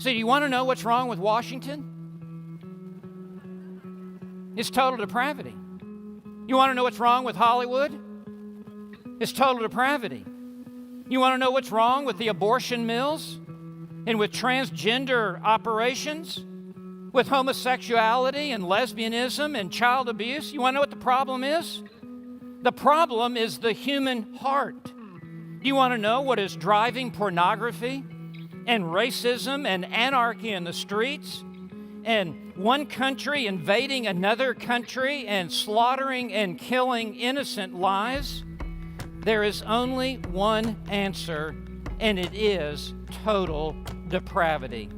So do you want to know what's wrong with Washington? It's total depravity. You want to know what's wrong with Hollywood? It's total depravity. You want to know what's wrong with the abortion mills and with transgender operations, with homosexuality and lesbianism and child abuse? You want to know what the problem is? The problem is the human heart. Do you want to know what is driving pornography and racism and anarchy in the streets, and one country invading another country and slaughtering and killing innocent lives? There is only one answer, and it is total depravity.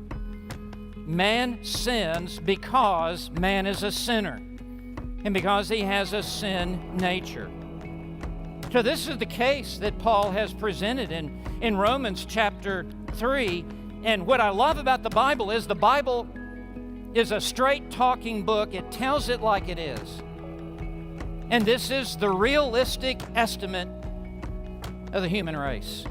Man sins because man is a sinner, and because he has a sin nature. So this is the case that Paul has presented in Romans chapter 3. And what I love about the Bible is a straight talking book. It tells it like it is. And this is the realistic estimate of the human race.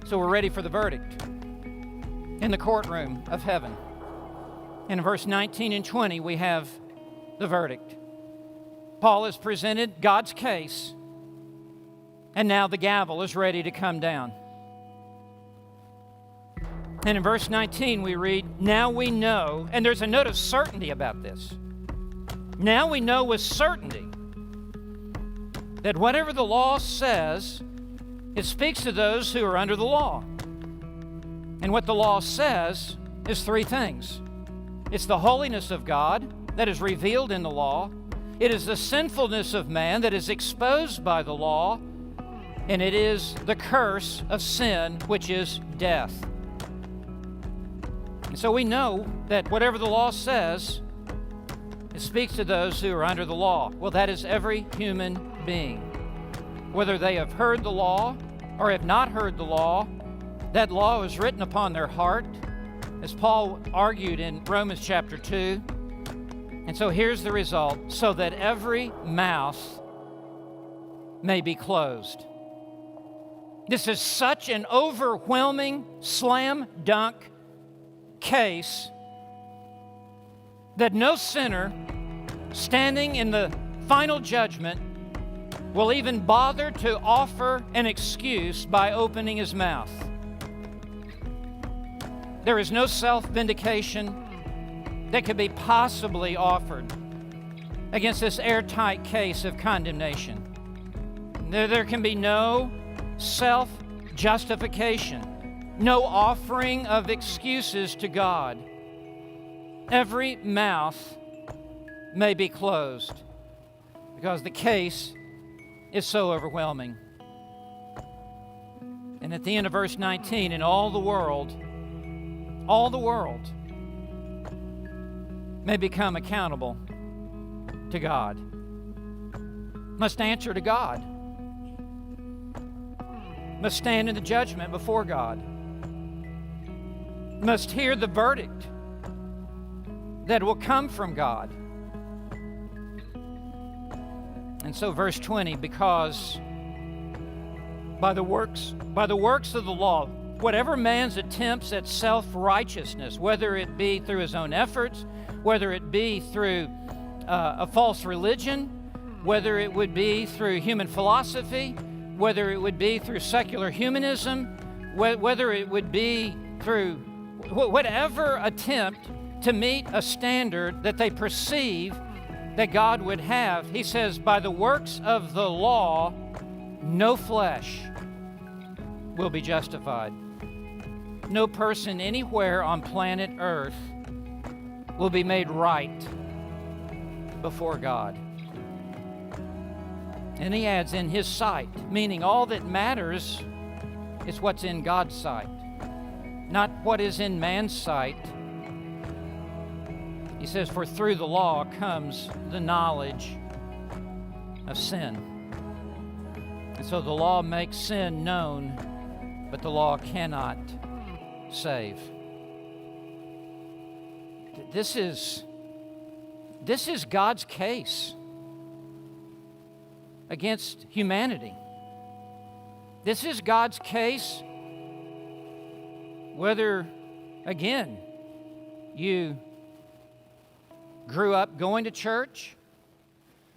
So we're ready for the verdict in the courtroom of heaven. In verse 19 and 20, we have the verdict. Paul has presented God's case, and now the gavel is ready to come down. And in verse 19 we read, now we know, and there's a note of certainty about this. Now we know with certainty that whatever the law says, it speaks to those who are under the law. And what the law says is three things. It's the holiness of God that is revealed in the law. It is the sinfulness of man that is exposed by the law. And it is the curse of sin, which is death. And so we know that whatever the law says, it speaks to those who are under the law. Well, that is every human being. Whether they have heard the law or have not heard the law, that law is written upon their heart, as Paul argued in Romans chapter 2. And so here's the result, so that every mouth may be closed. This is such an overwhelming, slam dunk case that no sinner standing in the final judgment will even bother to offer an excuse by opening his mouth. There is no self-vindication that could be possibly offered against this airtight case of condemnation. There can be no self-justification, no offering of excuses to God. Every mouth may be closed because the case is so overwhelming. And at the end of verse 19, and all the world may become accountable to God, must answer to God, must stand in the judgment before God, must hear the verdict that will come from God. And so verse 20, because by the works of the law, whatever man's attempts at self-righteousness, whether it be through his own efforts, whether it be through a false religion, whether it would be through human philosophy, whether it would be through secular humanism, whether it would be through whatever attempt to meet a standard that they perceive that God would have, he says, by the works of the law, no flesh will be justified. No person anywhere on planet Earth will be made right before God. And he adds, in his sight, meaning all that matters is what's in God's sight, not what is in man's sight. He says, for through the law comes the knowledge of sin. And so the law makes sin known, but the law cannot save. This is God's case against humanity. This is God's case Whether, again, you grew up going to church,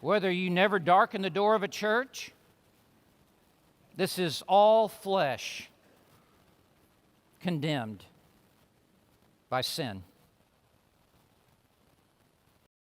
whether you never darkened the door of a church, this is all flesh condemned by sin.